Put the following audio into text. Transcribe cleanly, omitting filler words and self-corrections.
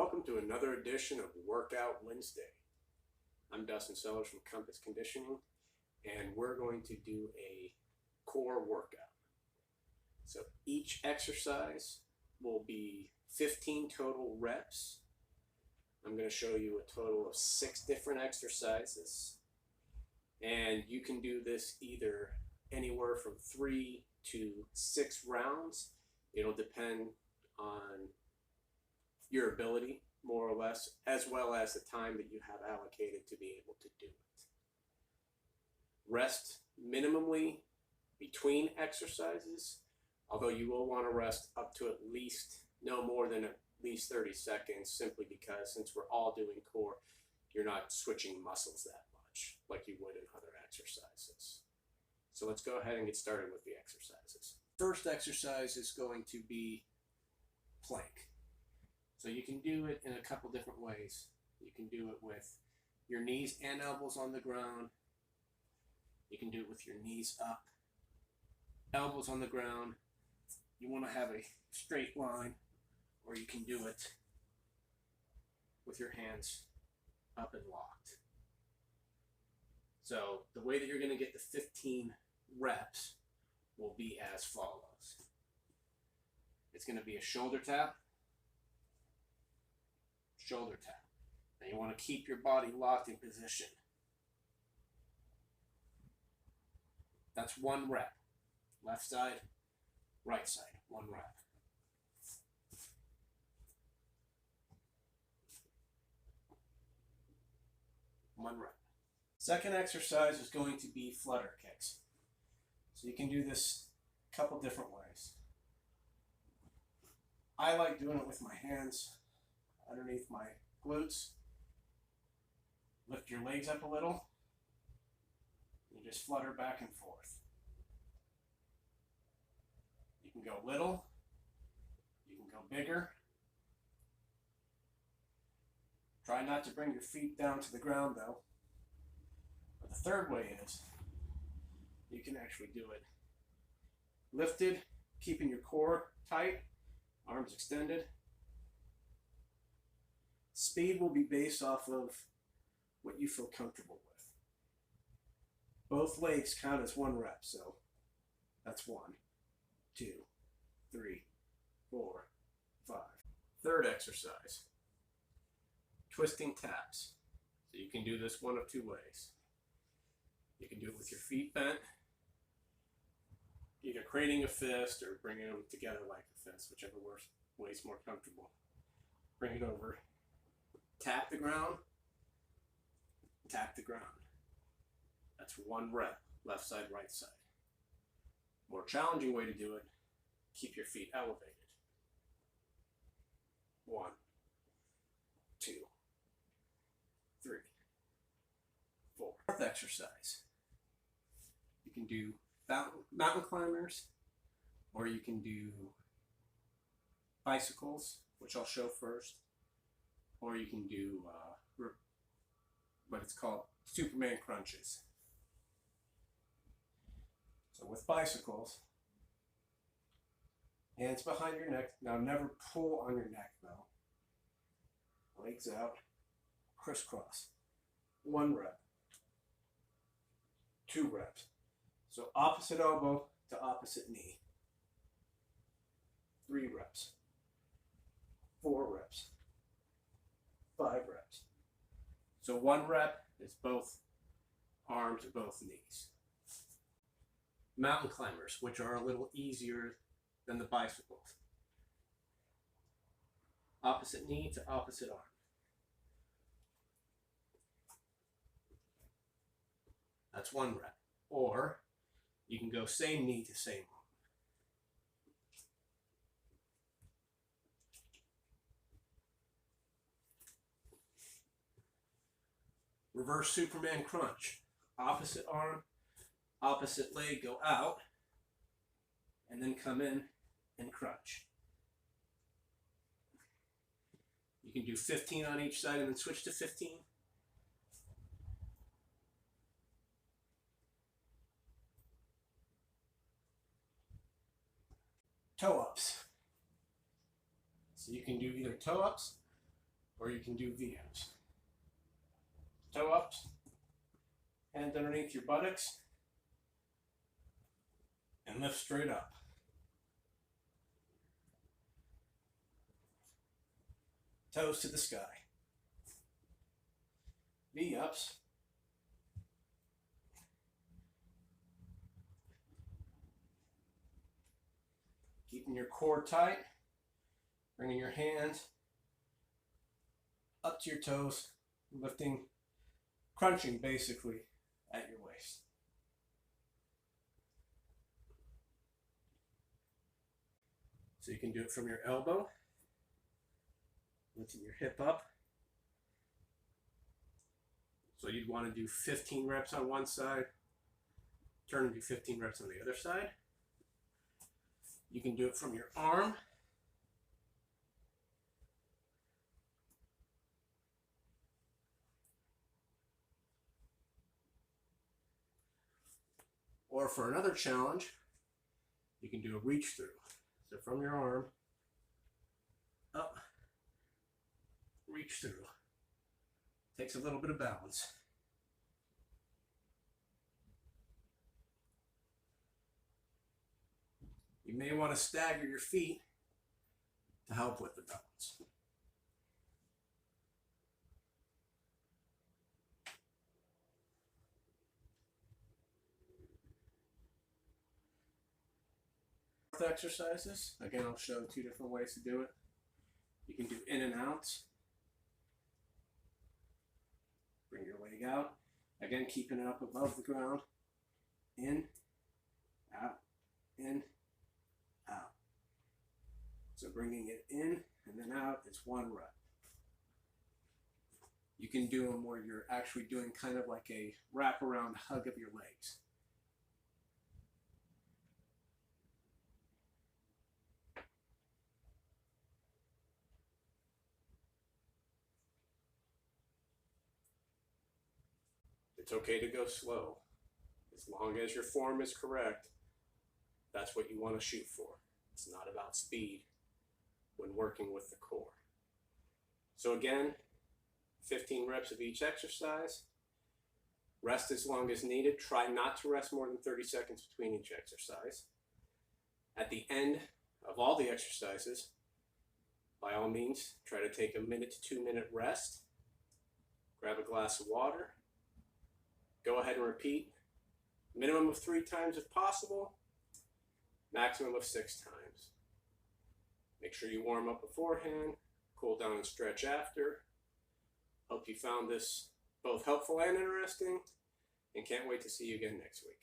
Welcome to another edition of Workout Wednesday. I'm Dustin Sellers from Compass Conditioning, and we're going to do a core workout. So each exercise will be 15 total reps. I'm going to show you a total of 6 different exercises, and you can do this either anywhere from 3 to 6 rounds. It'll depend on your ability, more or less, as well as the time that you have allocated to be able to do it. Rest minimally between exercises, although you will want to rest up to at least no more than at least 30 seconds, simply because since we're all doing core, you're not switching muscles that much like you would in other exercises. So let's go ahead and get started with the exercises. First exercise is going to be plank. So you can do it in a couple different ways. You can do it with your knees and elbows on the ground. You can do it with your knees up, elbows on the ground. You want to have a straight line, or you can do it with your hands up and locked. So the way that you're going to get the 15 reps will be as follows. It's going to be a shoulder tap, shoulder tap. And you want to keep your body locked in position. That's 1 rep. Left side, right side, 1 rep. One rep. Second exercise is going to be flutter kicks. So you can do this a couple different ways. I like doing it with my hands underneath my glutes. Lift your legs up a little. You just flutter back and forth. You can go little. You can go bigger. Try not to bring your feet down to the ground though. But the third way is you can actually do it lifted, keeping your core tight, arms extended. Speed will be based off of what you feel comfortable with. Both legs count as 1 rep, so that's 1, 2, 3, 4, 5. Third exercise, twisting taps. So you can do this one of 2 ways. You can do it with your feet bent, either craning a fist or bringing them together like a fist, whichever way is more comfortable. Bring it over. Tap the ground, tap the ground. That's 1 rep, left side, right side. More challenging way to do it, keep your feet elevated. 1, 2, 3, 4. Fourth exercise. You can do mountain climbers, or you can do bicycles, which I'll show first. Or you can do what it's called Superman crunches. So with bicycles, hands behind your neck. Now never pull on your neck though. Legs out, crisscross. 1 rep, 2 reps. So opposite elbow to opposite knee. 3 reps, 4 reps. 5 reps. So 1 rep is both arms or both knees. Mountain climbers, which are a little easier than the bicycles. Opposite knee to opposite arm. That's 1 rep. Or you can go same knee to same arm. Reverse Superman crunch. Opposite arm, opposite leg, go out, and then come in and crunch. You can do 15 on each side and then switch to 15. Toe ups. So you can do either toe ups or you can do V-ups. Toe ups, hand underneath your buttocks, and lift straight up. Toes to the sky. V-ups. Keeping your core tight, bringing your hands up to your toes, lifting, crunching basically at your waist. So you can do it from your elbow, lifting your hip up. So you'd want to do 15 reps on one side, turn and do 15 reps on the other side. You can do it from your arm. Or for another challenge, you can do a reach through. So from your arm, up, reach through. Takes a little bit of balance. You may want to stagger your feet to help with the balance. Exercises. Again, I'll show 2 different ways to do it. You can do in and outs. Bring your leg out. Again, keeping it up above the ground. In, out, in, out. So bringing it in and then out is 1 rep. You can do them where you're actually doing kind of like a wraparound hug of your legs. It's okay to go slow. As long as your form is correct, that's what you want to shoot for. It's not about speed when working with the core. So again, 15 reps of each exercise. Rest as long as needed. Try not to rest more than 30 seconds between each exercise. At the end of all the exercises, by all means, try to take a 1 to 2 minute rest. Grab a glass of water. Go ahead and repeat. Minimum of 3 times if possible. Maximum of 6 times. Make sure you warm up beforehand. Cool down and stretch after. Hope you found this both helpful and interesting. And can't wait to see you again next week.